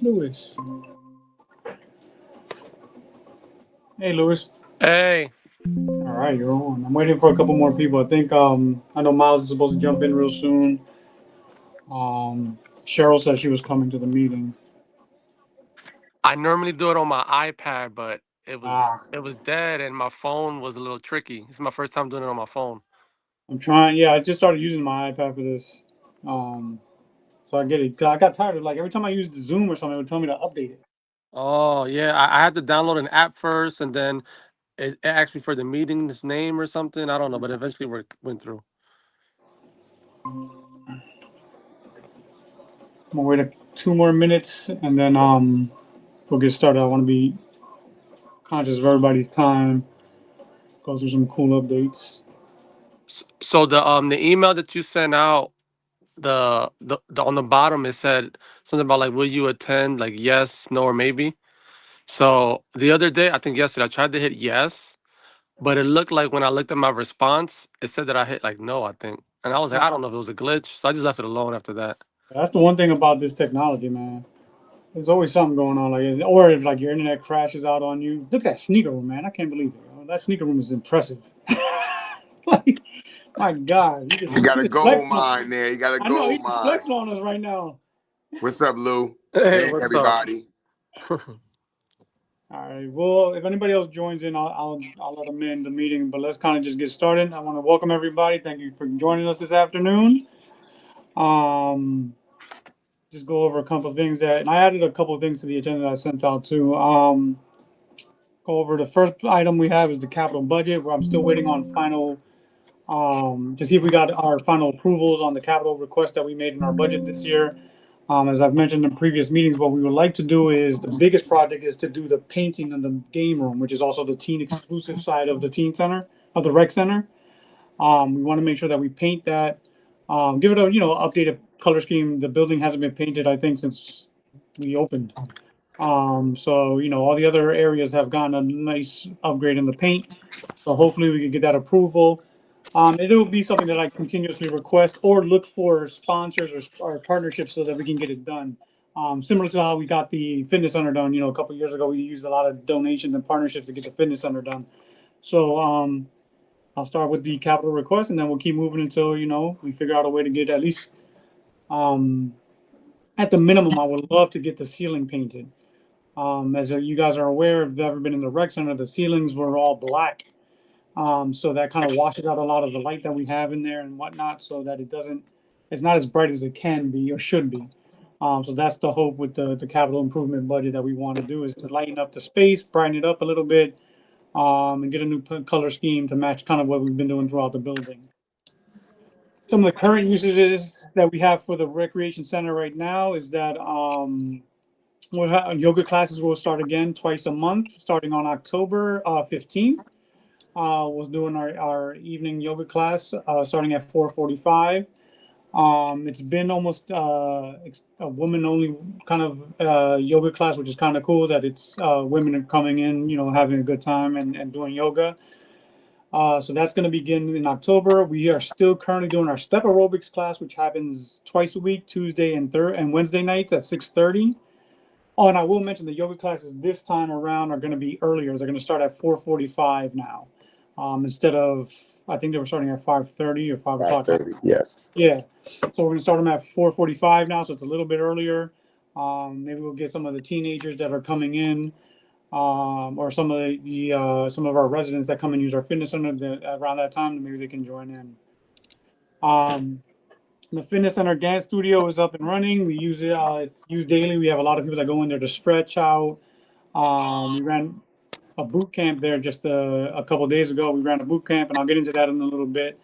Lewis. Hey, Lewis. Hey, All right, you're on. I'm waiting for a couple more people. I think I know Miles is supposed to jump in real soon. Cheryl said she was coming to the meeting. I normally do it on my iPad, but it was Ah, it was dead, and my phone was a little tricky. It's my first time doing it on my phone. I'm trying. Yeah, I just started using my iPad for this. Um, so I get it. 'Cause I got tired of like every time I used Zoom or something, it would tell me to update it. Oh yeah, I had to download an app first, and then it asked me for the meeting's name or something. I don't know, but eventually went through. I'm gonna wait 2 more minutes and then we'll get started. I want to be conscious of everybody's time. Go through some cool updates. So the email that you sent out, the on the bottom it said something about like, will you attend? Like yes, no, or maybe. So the other day, I think yesterday, I tried to hit yes, but it looked like when I looked at my response, it said that I hit like no, I think. And I was like, I don't know if it was a glitch. So I just left it alone after that. That's the one thing about this technology, man. There's always something going on, like, or if like your internet crashes out on you. Look at that sneaker room, man. I can't believe it. That sneaker room is impressive. Like, my God, You got he a just gold flexing on. mine there. You got a I know gold he's just mine. flexing on us right now. What's up, Lou? Hey, Hey, what's up? everybody. All right. Well, if anybody else joins in, I'll let them in the meeting. But let's kind of just get started. I want to welcome everybody. Thank you for joining us this afternoon. Um, just go over a couple of things that, and I added a couple of things to the agenda that I sent out too. Go over the first item we have is the capital budget, where I'm still waiting on final, to see if we got our final approvals on the capital request that we made in our budget this year. As I've mentioned in previous meetings, what we would like to do is the biggest project is to do the painting of the game room, which is also the teen exclusive side of the teen center, of the rec center. We want to make sure that we paint that, give it a updated color scheme. The building hasn't been painted, I think, since we opened. So all the other areas have gotten a nice upgrade in the paint. So hopefully we can get that approval. It'll be something that I continuously request or look for sponsors or partnerships so that we can get it done. Similar to how we got the fitness center done, a couple of years ago, we used a lot of donations and partnerships to get the fitness center done. So I'll start with the capital request, and then we'll keep moving until we figure out a way to get at least um, at the minimum. I would love to get the ceiling painted. As you guys are aware, if you've ever been in the rec center, the ceilings were all black. So that kind of washes out a lot of the light that we have in there and whatnot, so that it's not as bright as it can be or should be. So that's the hope with the capital improvement budget that we want to do is to lighten up the space, brighten it up a little bit, and get a new color scheme to match kind of what we've been doing throughout the building. Some of the current usages that we have for the recreation center right now is that yoga classes will start again twice a month, starting on October 15th. Was doing our evening yoga class starting at 4:45. It's been almost a woman only kind of yoga class, which is kind of cool that it's women are coming in, having a good time and doing yoga. So that's going to begin in October. We are still currently doing our step aerobics class, which happens twice a week, Tuesday and Wednesday nights at 6:30. Oh, and I will mention the yoga classes this time around are going to be earlier. They're going to start at 4:45 now, instead of I think they were starting at 5:30 or 5 o'clock. 5:30. Yes. Yeah, so we're going to start them at 4:45 now, so it's a little bit earlier. Maybe we'll get some of the teenagers that are coming in, or some of our residents that come and use our fitness center around that time. Maybe they can join in. Um, the fitness center dance studio is up and running. We use it. It's used daily. We have a lot of people that go in there to stretch out. We ran a boot camp there just a couple of days ago. We ran a boot camp, and I'll get into that in a little bit,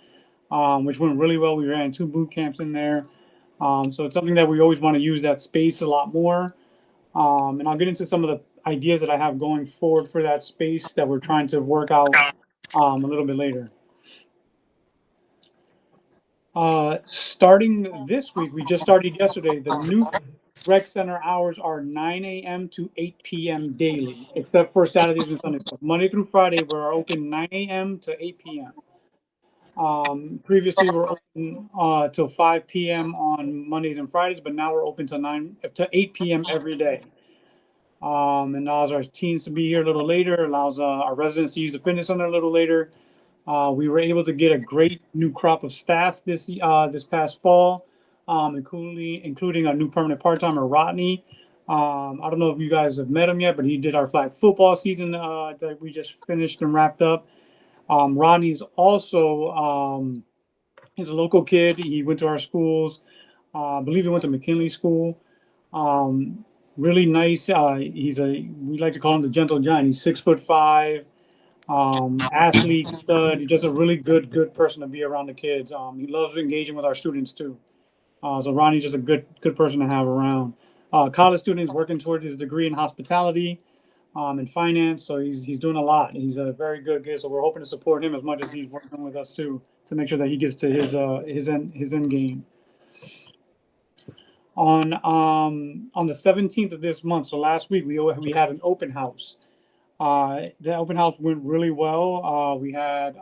which went really well. We ran 2 boot camps in there. So it's something that we always want to use that space a lot more. And I'll get into some of the ideas that I have going forward for that space that we're trying to work out a little bit later. Starting this week, we just started yesterday. The new rec center hours are 9 a.m. to 8 p.m. daily, except for Saturdays and Sundays. So Monday through Friday, we're open 9 a.m. to 8 p.m. Previously, we're open till 5 p.m. on Mondays and Fridays, but now we're open till 9 to 8 p.m. every day. And allows our teens to be here a little later, allows our residents to use the fitness center a little later. We were able to get a great new crop of staff this past fall, including a new permanent part-timer, Rodney. I don't know if you guys have met him yet, but he did our flag football season that we just finished and wrapped up. Rodney's also he's a local kid. He went to our schools. I believe he went to McKinley School. Um, Really nice. We like to call him the gentle giant. He's 6'5", athlete, stud. He's just a really good person to be around the kids. He loves engaging with our students too. So Ronnie's just a good person to have around. College students working towards his degree in hospitality, and finance. So he's doing a lot. He's a very good kid. So we're hoping to support him as much as he's working with us too, to make sure that he gets to his end game. On the 17th of this month, so last week we had an open house. The open house went really well. We had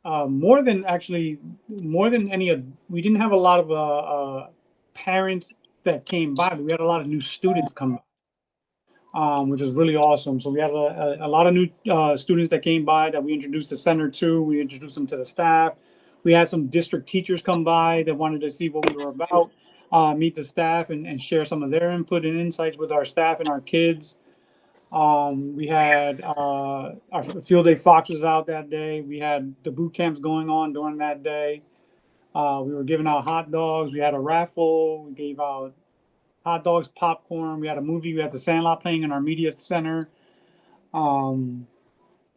more than any of, we didn't have a lot of parents that came by, but we had a lot of new students come by, which is really awesome. So we had a lot of new students that came by that we introduced the center to. We introduced them to the staff. We had some district teachers come by that wanted to see what we were about, meet the staff and share some of their input and insights with our staff and our kids. We had our field day Fox was out that day. We had the boot camps going on during that day. We were giving out hot dogs. We had a raffle. We gave out hot dogs, popcorn. We had a movie. We had the Sandlot playing in our media center. Um,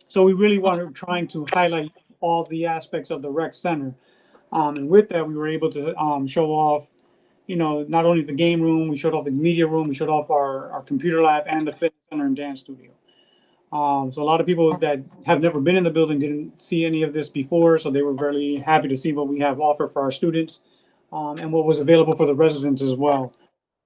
so we really wanted trying to highlight all the aspects of the rec center. And with that, we were able to show off, not only the game room, we showed off the media room, we showed off our computer lab and the fitness center and dance studio. So a lot of people that have never been in the building didn't see any of this before, so they were very happy to see what we have offered for our students, and what was available for the residents as well.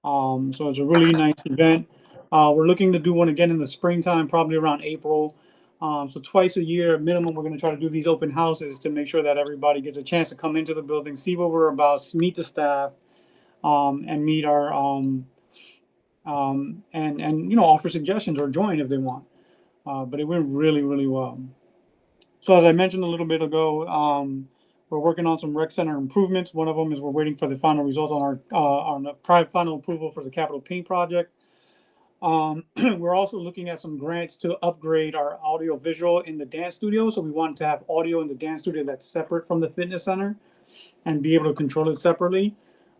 So it's a really nice event. We're looking to do one again in the springtime, probably around April. So twice a year minimum, we're going to try to do these open houses to make sure that everybody gets a chance to come into the building, see what we're about, meet the staff, and meet our and offer suggestions or join if they want. But it went really well. So as I mentioned a little bit ago, we're working on some rec center improvements. One of them is we're waiting for the final result on the final approval for the capital paint project. We're also looking at some grants to upgrade our audio visual in the dance studio. So we want to have audio in the dance studio that's separate from the fitness center and be able to control it separately.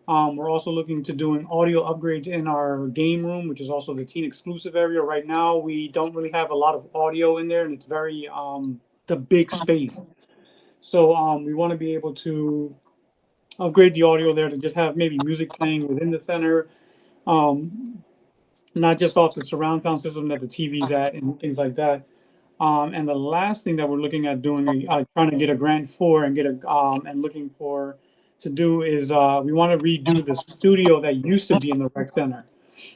We're also looking to doing audio upgrades in our game room, which is also the teen exclusive area. Right now, we don't really have a lot of audio in there, and it's very the big space. So we want to be able to upgrade the audio there to just have maybe music playing within the center, not just off the surround sound system that the TV's at and things like that. And the last thing that we're looking at doing, trying to get a grant for and looking for to do is we want to redo the studio that used to be in the rec center.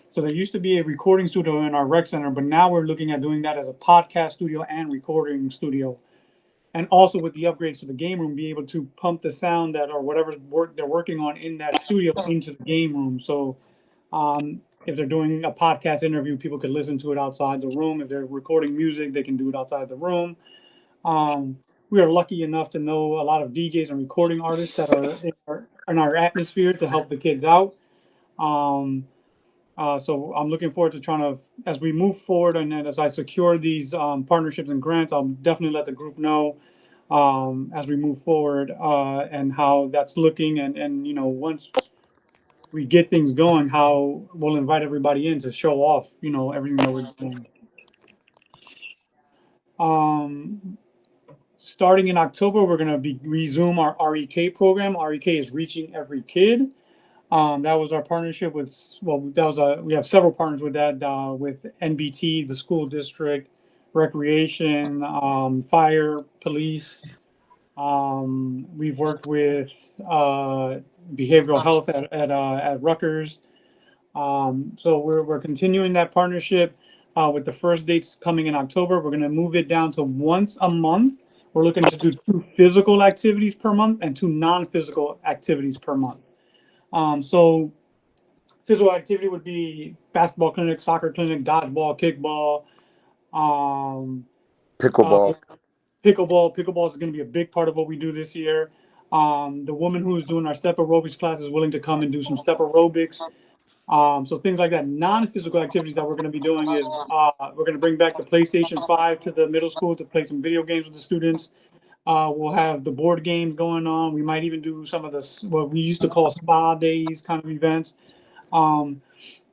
So there used to be a recording studio in our rec center, but now we're looking at doing that as a podcast studio and recording studio. And also with the upgrades to the game room, be able to pump the sound that or whatever work they're working on in that studio into the game room. So if they're doing a podcast interview, people could listen to it outside the room. If they're recording music, they can do it outside the room. We are lucky enough to know a lot of DJs and recording artists that are in our atmosphere to help the kids out. So I'm looking forward to trying to, as we move forward and as I secure these partnerships and grants, I'll definitely let the group know as we move forward and how that's looking. And once we get things going, how we'll invite everybody in to show off, everything that we're doing. Starting in October, we're going to resume our REK program. REK is Reaching Every Kid. That was our partnership with, we have several partners with that, with NBT, the school district, recreation, fire, police. We've worked with behavioral health at Rutgers. So we're continuing that partnership with the first dates coming in October. We're going to move it down to once a month We're looking to do 2 physical activities per month and 2 non-physical activities per month. So physical activity would be basketball clinic, soccer clinic, dodgeball, kickball, um, uh, Pickleball. pickleball. Pickleball is going to be a big part of what we do this year. The woman who's doing our step aerobics class is willing to come and do some step aerobics. So things like that. Non-physical activities that we're going to be doing is we're going to bring back the PlayStation 5 to the middle school to play some video games with the students. We'll have the board games going on. We might even do some of the what we used to call spa days kind of events. Um,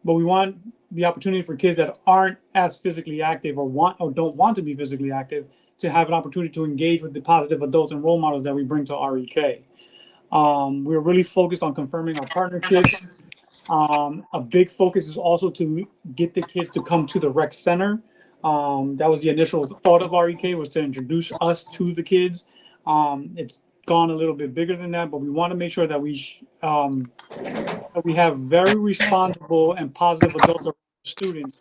but we want the opportunity for kids that aren't as physically active or want or don't want to be physically active to have an opportunity to engage with the positive adults and role models that we bring to REK. We're really focused on confirming our partnerships. A big focus is also to get the kids to come to the rec center. That was the initial thought of REK, was to introduce us to the kids. It's gone a little bit bigger than that, but we want to make sure that we have very responsible and positive adult students.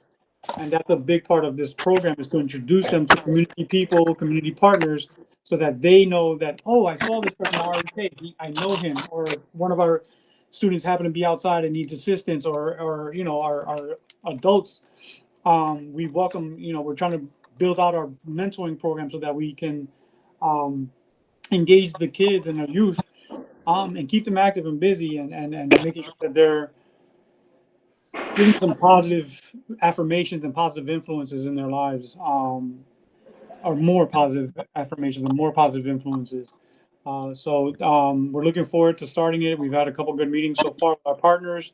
And that's a big part of this program, is to introduce them to community people, community partners, so that they know that, oh, I saw this person at REK, I know him, or one of our students happen to be outside and needs assistance, or our adults. We welcome, we're trying to build out our mentoring program so that we can um, engage the kids and the youth, and keep them active and busy, and making sure that they're getting some positive affirmations and positive influences in their lives, or more positive affirmations and more positive influences. So we're looking forward to starting it. We've had a couple good meetings so far with our partners.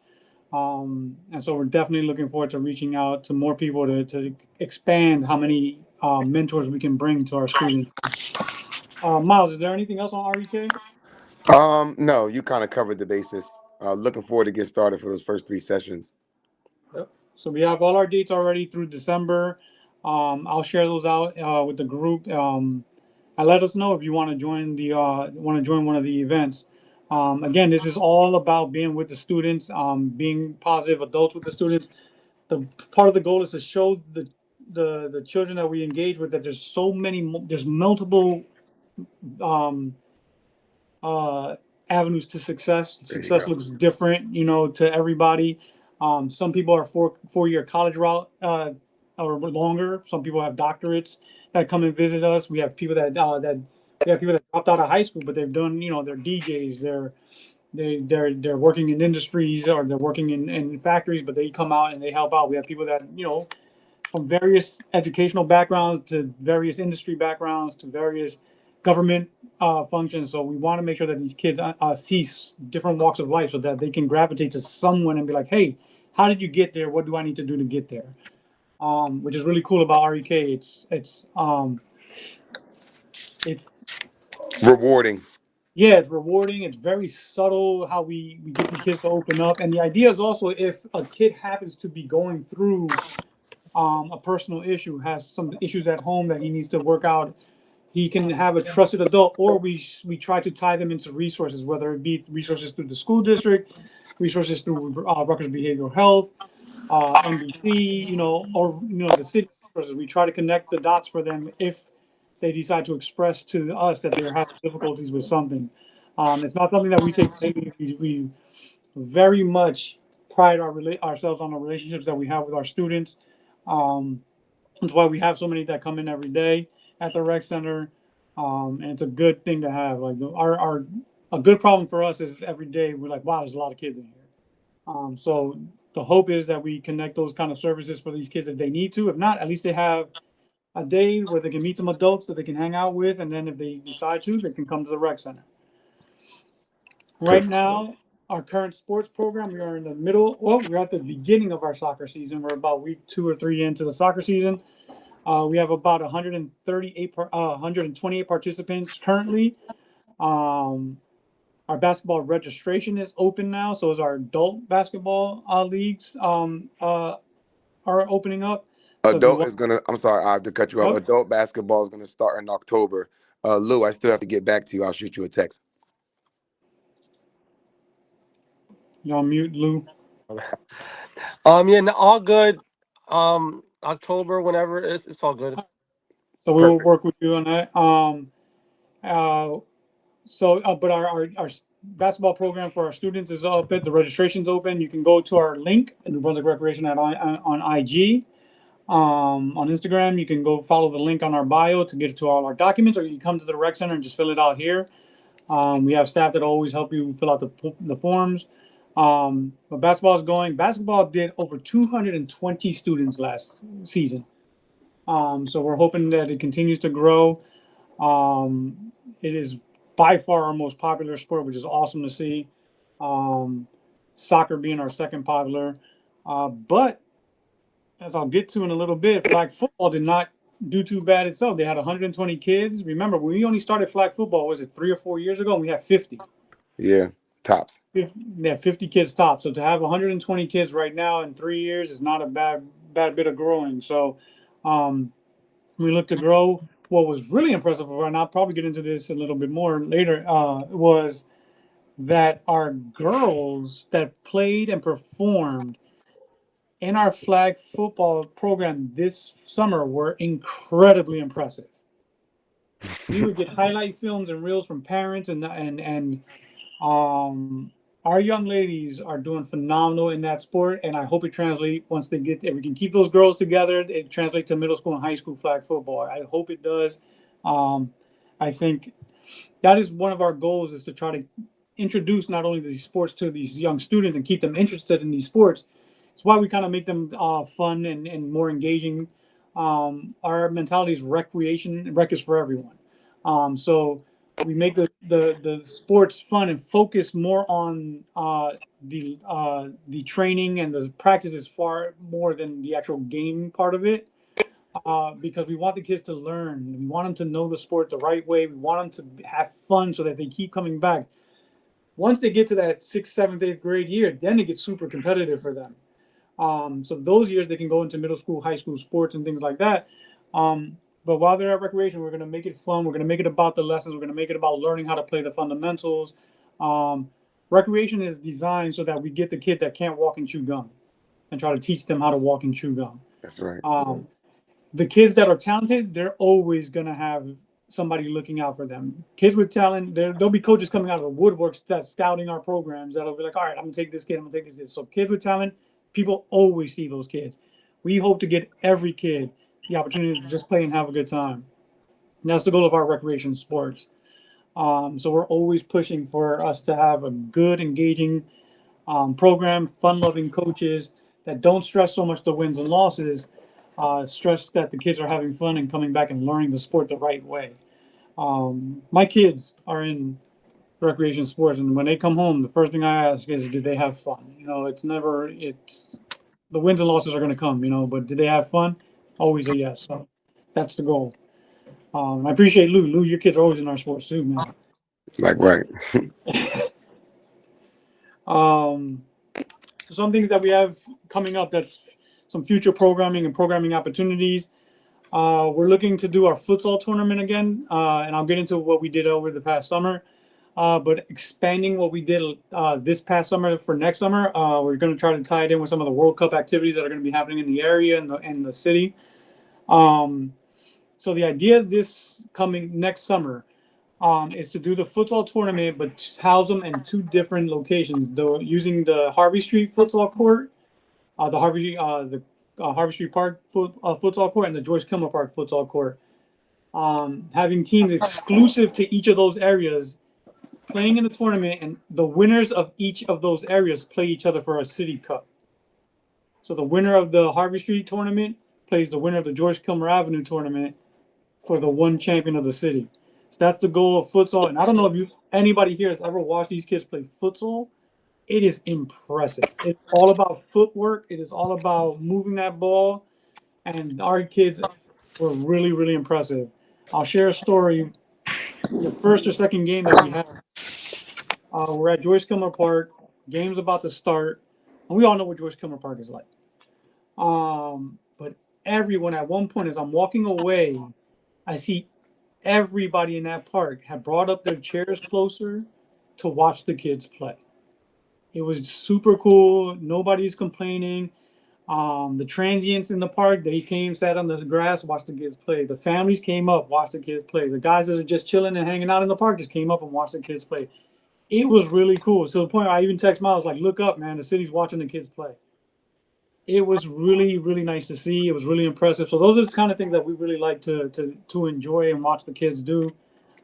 And so we're definitely looking forward to reaching out to more people to expand how many mentors we can bring to our students. Miles, is there anything else on REK? No, you kind of covered the basis. Looking forward to get started for those first 3 sessions. Yep. So we have all our dates already through December. I'll share those out with the group. And let us know if you want to join one of the events. Again, this is all about being with the students, being positive adults with the students. The part of the goal is to show the children that we engage with that there's multiple um, uh, avenues to success. There you Success go. looks different, to everybody. Some people are four-year college route or longer. Some people have doctorates that come and visit us. We have people that dropped out of high school, but they've done, they're DJs, they're working in industries, or they're working in factories, but they come out and they help out. We have people that, from various educational backgrounds to various industry backgrounds to various government functions. So we want to make sure that these kids see different walks of life, so that they can gravitate to someone and be like, hey, how did you get there? What do I need to do to get there? Which is really cool about REK. It's Rewarding. Yeah, it's rewarding. It's very subtle how we get the kids to open up. And the idea is also, if a kid happens to be going through a personal issue, has some issues at home that he needs to work out, he can have a trusted adult, or we try to tie them into resources, whether it be resources through the school district, resources through Rutgers Behavioral Health, NBC, or the city resources. We try to connect the dots for them if they decide to express to us that they're having difficulties with something. It's not something that we take lightly. We very much pride ourselves on the relationships that we have with our students. Um, that's why we have so many that come in every day at the rec center, and it's a good thing to have. Like our a good problem for us is every day we're like, wow, there's a lot of kids in here. So the hope is that we connect those kind of services for these kids if they need to. If not, at least they have a day where they can meet some adults that they can hang out with, and then if they decide to, they can come to the rec center. Right Perfect. now, our current sports program, we are in the middle. Well, we're at the beginning of our soccer season. We're about week 2 or 3 into the soccer season. We have about 128 participants currently. Um, our basketball registration is open now, so is our adult basketball leagues are opening up. So if you Adult want, is gonna. I'm sorry, I have to cut you off. oh, Adult basketball is gonna start in October. Lou, I still have to get back to you. I'll shoot you a text. you're on mute, Lou. Yeah, no, all good. October, whenever it's all good. So we will Perfect. work with you on that. But our basketball program for our students is open. The registration's open. You can go to our link in the Brunswick Recreation on IG. On Instagram, you can go follow the link on our bio to get to all our documents, or you can come to the rec center and just fill it out here. We have staff that always help you fill out the forms. But basketball is going. Basketball did over 220 students last season. So we're hoping that it continues to grow. It is by far our most popular sport, which is awesome to see. Soccer being our second popular. But as I'll get to in a little bit, flag football did not do too bad itself. They had 120 kids. Remember, when we only started flag football, was it 3 or 4 years ago? And we had 50. Yeah, tops. They have 50 kids tops. So to have 120 kids right now in 3 years is not a bad bit of growing. So we look to grow. What was really impressive, and I'll probably get into this a little bit more later, was that our girls that played and performed in our flag football program this summer were incredibly impressive. We would get highlight films and reels from parents, and our young ladies are doing phenomenal in that sport, and I hope it translates once they get there. We can keep those girls together. It translates to middle school and high school flag football. I hope it does. I think that is one of our goals, is to try to introduce not only these sports to these young students and keep them interested in these sports. It's why we kind of make them fun and more engaging. Our mentality is recreation. Rec is for everyone. So we make the sports fun and focus more on the training and the practice is far more than the actual game part of it. Because we want the kids to learn. We want them to know the sport the right way. We want them to have fun so that they keep coming back. Once they get to that 6th, 7th, 8th grade year, then it gets super competitive for them. So those years they can go into middle school, high school sports and things like that. But while they're at recreation, we're going to make it fun. We're going to make it about the lessons. We're going to make it about learning how to play the fundamentals. Recreation is designed so that we get the kid that can't walk and chew gum and try to teach them how to walk and chew gum. That's right. The kids that are talented, they're always going to have somebody looking out for them. Kids with talent, there'll be coaches coming out of the woodworks that's scouting our programs that'll be like, all right, I'm going to take this kid, I'm going to take this kid. So kids with talent, people always see those kids. We hope to get every kid the opportunity to just play and have a good time. And that's the goal of our recreation sports. So we're always pushing for us to have a good, engaging program, fun-loving coaches that don't stress so much the wins and losses, stress that the kids are having fun and coming back and learning the sport the right way. My kids are in recreation sports, and when they come home, the first thing I ask is, did they have fun? It's the wins and losses are going to come, but did they have fun? Always a yes. So that's the goal. I appreciate Lou. Lou, your kids are always in our sports too, man. Like, right. So some things that we have coming up, that's some future programming and programming opportunities. We're looking to do our futsal tournament again, and I'll get into what we did over the past summer. But expanding what we did this past summer for next summer, we're going to try to tie it in with some of the World Cup activities that are going to be happening in the area and the city. So the idea this coming next summer is to do the futsal tournament, but house them in 2 different locations. Using the Harvey Street futsal court, the Harvey Street Park futsal court, and the Joyce Kilmer Park futsal court. Having teams exclusive to each of those areas playing in the tournament, and the winners of each of those areas play each other for a city cup. So the winner of the Harvey Street tournament plays the winner of the Joyce Kilmer Avenue tournament for the one champion of the city. So that's the goal of futsal. And I don't know if anybody here has ever watched these kids play futsal. It is impressive. It's all about footwork. It is all about moving that ball. And our kids were really, really impressive. I'll share a story. The first or second game that we had, we're at Joyce Kilmer Park. Game's about to start. And we all know what Joyce Kilmer Park is like. But everyone, at one point, as I'm walking away, I see everybody in that park had brought up their chairs closer to watch the kids play. It was super cool. Nobody's complaining. The transients in the park, they came, sat on the grass, watched the kids play. The families came up, watched the kids play. The guys that are just chilling and hanging out in the park just came up and watched the kids play. It was really cool. To the point where I even text Miles, like, look up, man, the city's watching the kids play. It was really, really nice to see. It was really impressive. So those are the kind of things that we really like to enjoy and watch the kids do.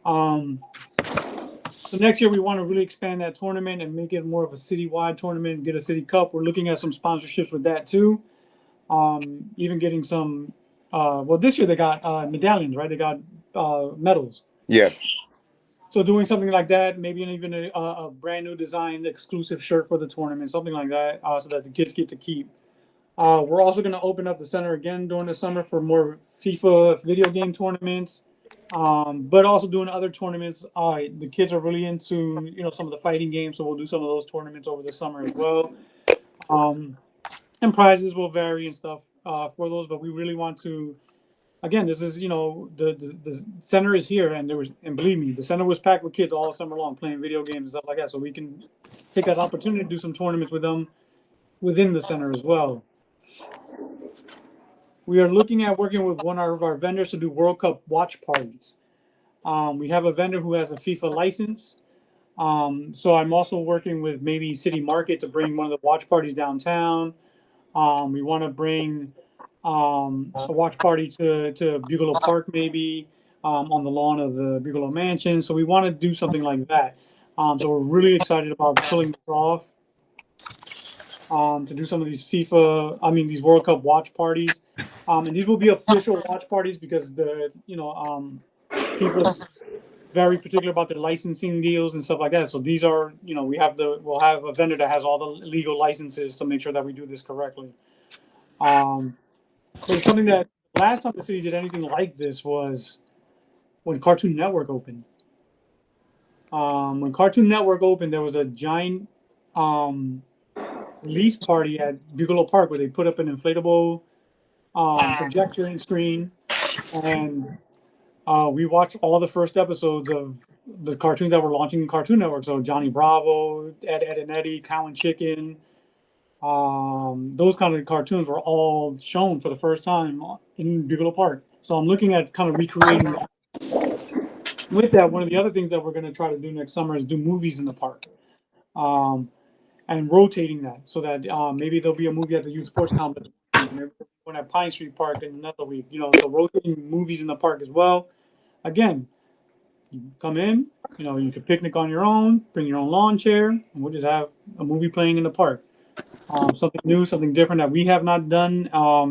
Um, so next year we want to really expand that tournament and make it more of a citywide tournament, get a city cup. We're looking at some sponsorships with that too. Even getting some. Well, this year they got medallions, right? They got medals. Yes. So doing something like that, maybe even a brand new designed exclusive shirt for the tournament, something like that, so that the kids get to keep. We're also going to open up the center again during the summer for more FIFA video game tournaments, but also doing other tournaments. The kids are really into some of the fighting games, so we'll do some of those tournaments over the summer as well. And prizes will vary and stuff for those, but we really want to. Again, this is the center is here, and believe me, the center was packed with kids all summer long playing video games and stuff like that. So we can take that opportunity to do some tournaments with them within the center as well. We are looking at working with one of our vendors to do World Cup watch parties. We have a vendor who has a FIFA license. So I'm also working with maybe City Market to bring one of the watch parties downtown. We want to bring a watch party to Bugalo Park maybe on the lawn of the Bugalo Mansion. So we want to do something like that. So we're really excited about pulling this off to do some of these these World Cup watch parties. And these will be official watch parties because FIFA's very particular about their licensing deals and stuff like that. So these are, we'll have a vendor that has all the legal licenses to make sure that we do this correctly. But it's something that last time the city did anything like this was when Cartoon Network opened. When Cartoon Network opened, there was a giant release party at Bugalo Park where they put up an inflatable projector and screen, and we watched all the first episodes of the cartoons that were launching in Cartoon Network. So Johnny Bravo, Ed, Ed and Eddie, Cow and Chicken, those kind of cartoons were all shown for the first time in Bugalo Park. So I'm looking at kind of recreating that. With that, one of the other things that we're going to try to do next summer is do movies in the park, and rotating that so that maybe there'll be a movie at the youth sports complex, maybe one at Pine Street Park in another week. So rotating movies in the park as well. Again, you come in, you can picnic on your own, bring your own lawn chair, and we'll just have a movie playing in the park. Something new, something different that we have not done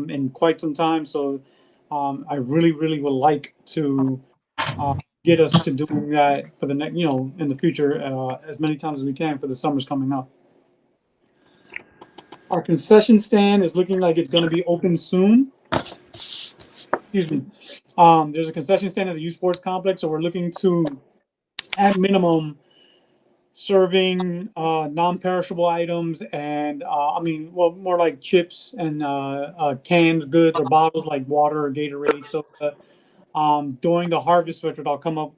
in quite some time. So I really, really would like to get us to doing that for the next, in the future, as many times as we can for the summers coming up. Our concession stand is looking like it's going to be open soon. Excuse me. There's a concession stand at the youth sports complex, so we're looking to, at minimum, serving non-perishable items and more like chips and canned goods or bottles like water or Gatorade. So during the Harvest Fest, I'll come up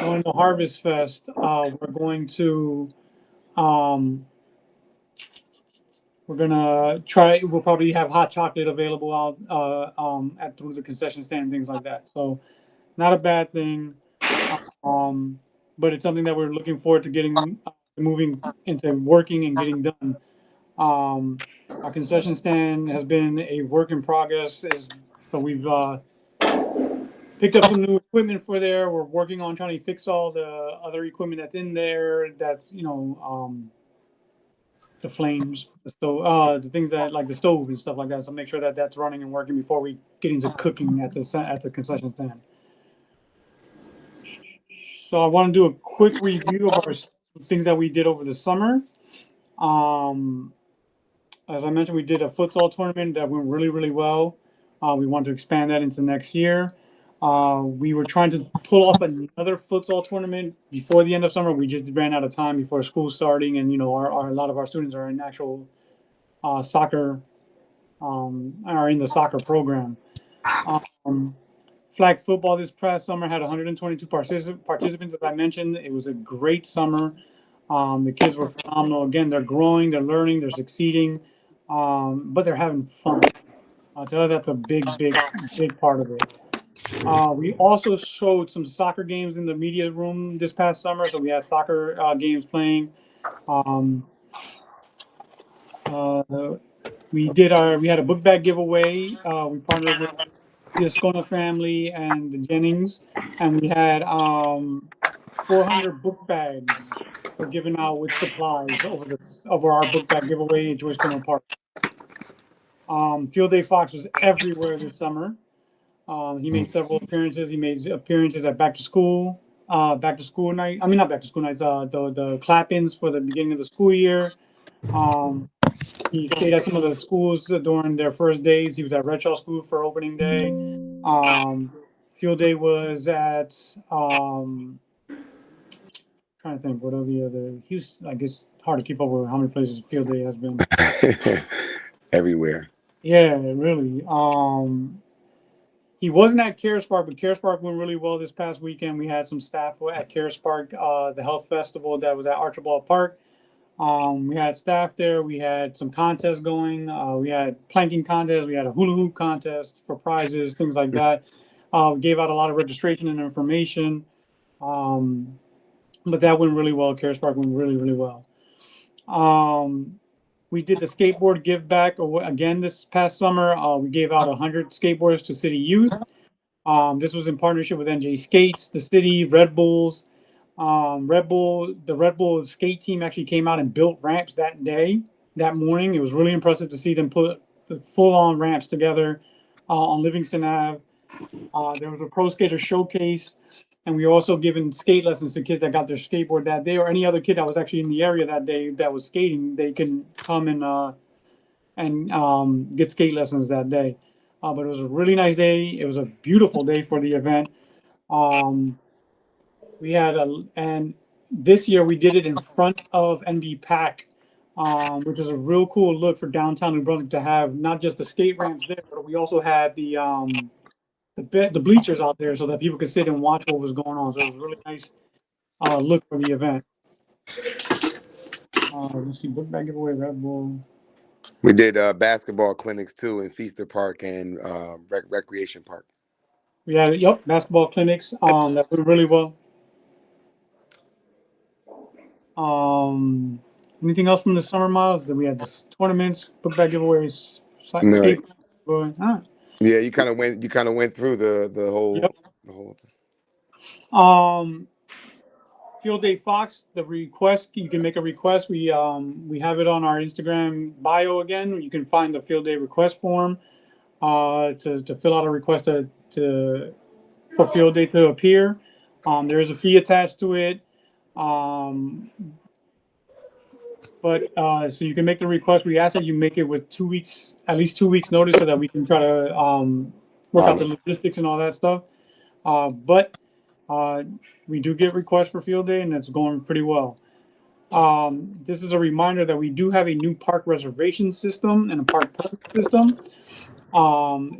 during the Harvest Fest. We're going to try. We'll probably have hot chocolate available out at through the concession stand, things like that. So not a bad thing. But it's something that we're looking forward to getting moving into working and getting done. Our concession stand has been a work in progress, so we've picked up some new equipment for there. We're working on trying to fix all the other equipment that's in there. That's the flames, the things that like the stove and stuff like that. So make sure that that's running and working before we get into cooking at the concession stand. So I want to do a quick review of our things that we did over the summer. As I mentioned, we did a futsal tournament that went really, really well. We want to expand that into next year. We were trying to pull off another futsal tournament before the end of summer. We just ran out of time before school starting, and a lot of our students are in actual soccer, are in the soccer program. Flag football this past summer had 122 participants, as I mentioned. It was a great summer. The kids were phenomenal. Again, they're growing, they're learning, they're succeeding, but they're having fun. So that's a big part of it. We also showed some soccer games in the media room this past summer. So we had soccer games playing. Um, uh, we had a book bag giveaway. We partnered with the Ascona family and the Jennings, and we had 400 book bags were given out with supplies over our book bag giveaway at Joyce Corner Park. Field Day Fox was everywhere this summer. He made several appearances. He made appearances at back to school night. I mean, not back to school nights. The clap-ins for the beginning of the school year. Um, he stayed at some of the schools during their first days. He was at Red Shaw School for opening day. Field Day was at trying to think what are the other. I guess hard to keep up with how many places Field Day has been. Everywhere. Yeah, really. He wasn't at Cares Park, but Cares Park went really well this past weekend. We had some staff at Cares Park, the health festival that was at Archibald Park. We had staff there. We had some contests going. We had planking contests. We had a hula hoop contest for prizes, things like that. We gave out a lot of registration and information. But that went really well. Cares Park went really well. We did the skateboard give back again this past summer. We gave out 100 skateboards to city youth. This was in partnership with NJ Skates, the city, Red Bulls. The Red Bull skate team actually came out and built ramps that morning. It was really impressive to see them put full-on ramps together on Livingston Ave. There was a pro skater showcase, and we were also giving skate lessons to kids that got their skateboard that day, or any other kid that was actually in the area that day that was skating. They can come and get skate lessons that day. But it was a really nice day. It was a beautiful day for the event. And this year we did it in front of NB Pack, which was a real cool look for downtown New Brunswick to have not just the skate ramps there, but we also had the bleachers out there so that people could sit and watch what was going on. So it was a really nice look for the event. Let's see, book bag giveaway, Red Bull. We did basketball clinics too in Feaster Park and Recreation Park. We had basketball clinics that went really well. Anything else from the summer, Miles? That we had the tournaments, book bag giveaways, skate. Yeah, you kind of went through the whole Yep. the whole thing. Field Day Fox, the request, you can make a request. We have it on our Instagram bio again. You can find the Field Day request form to fill out a request for Field Day to appear. There is a fee attached to it. But so you can make the request. We ask that you make it with at least 2 weeks notice, so that we can try to work out the logistics and all that stuff. But we do get requests for Field Day, and it's going pretty well. This is a reminder that we do have a new park reservation system and a park permit system.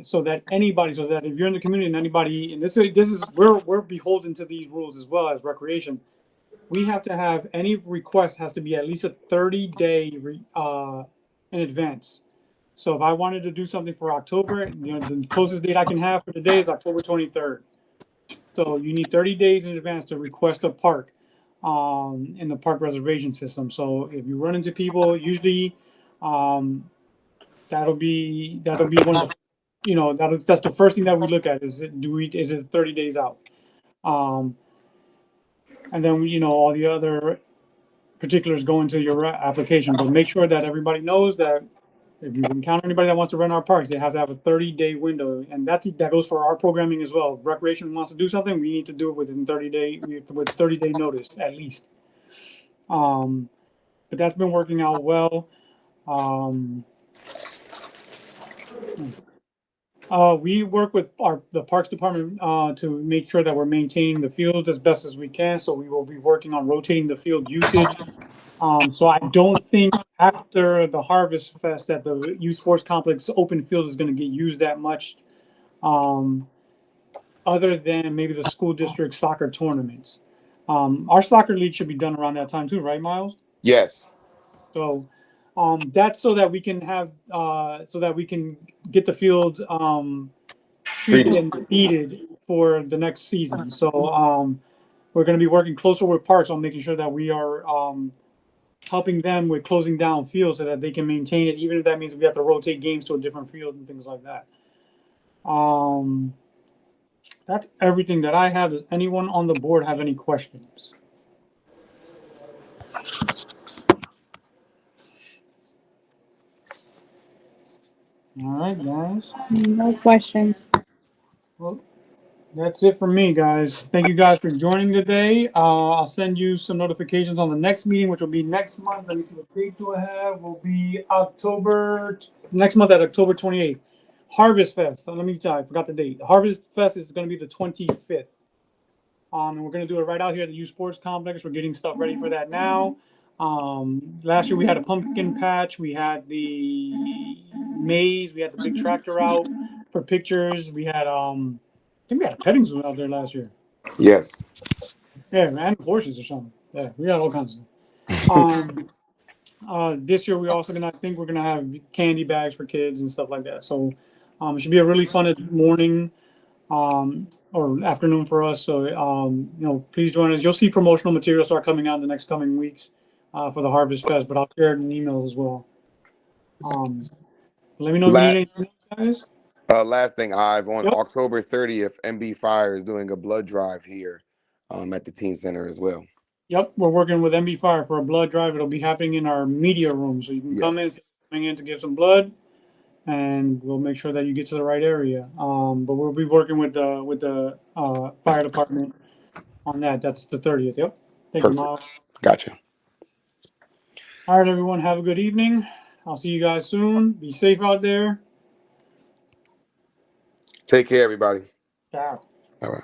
So that if you're in the community and anybody, and this is we're beholden to these rules as well as recreation. We have to have any request has to be at least a 30-day in advance. So if I wanted to do something for October, the closest date I can have for the day is October 23rd. So you need 30 days in advance to request a park in the park reservation system. So if you run into people, usually that'll be one of the that's the first thing that we look at is it 30 days out. And then all the other particulars go into your application. But make sure that everybody knows that if you encounter anybody that wants to rent our parks, they have to have a 30-day window, and that goes for our programming as well. If recreation wants to do something, we need to do it within 30 with 30-day notice at least. But that's been working out well. We work with the Parks Department to make sure that we're maintaining the field as best as we can. So we will be working on rotating the field usage. So I don't think after the Harvest Fest that the youth sports complex open field is going to get used that much, other than maybe the school district soccer tournaments. Our soccer league should be done around that time too, right, Miles? Yes. So that's so that we can have so that we can get the field treated Treated. and seeded for the next season. So we're going to be working closer with parks on making sure that we are helping them with closing down fields so that they can maintain it, even if that means we have to rotate games to a different field and things like that. That's everything that I have. Does anyone on the board have any questions? All right, guys. No questions. Well, that's it for me, guys. Thank you guys for joining today. I'll send you some notifications on the next meeting, which will be next month. Let me see what date do I have. Will be next month at October 28th. Harvest Fest. Let me tell you, I forgot the date. The Harvest Fest is going to be the 25th. And we're going to do it right out here at the U Sports Complex. We're getting stuff ready for that now. Last year we had a pumpkin patch. We had the maze. We had the big tractor out for pictures. We had I think we had a petting zoo out there last year. Yes. Yeah, and horses or something. Yeah, we got all kinds of stuff. This year I think we're gonna have candy bags for kids and stuff like that. So it should be a really fun morning or afternoon for us. So please join us. You'll see promotional material start coming out in the next coming weeks for the Harvest Fest, but I'll share it in emails as well. Let me know if you need anything, guys. Last thing, Ive, on Yep. October 30th, MB Fire is doing a blood drive here at the Teen Center as well. Yep, we're working with MB Fire for a blood drive. It'll be happening in our media room, so you can come in to give some blood, and we'll make sure that you get to the right area. But we'll be working with the fire department on that. That's the 30th. Yep. Thank you, Miles. Gotcha. All right, everyone. Have a good evening. I'll see you guys soon. Be safe out there. Take care, everybody. Ciao. All right.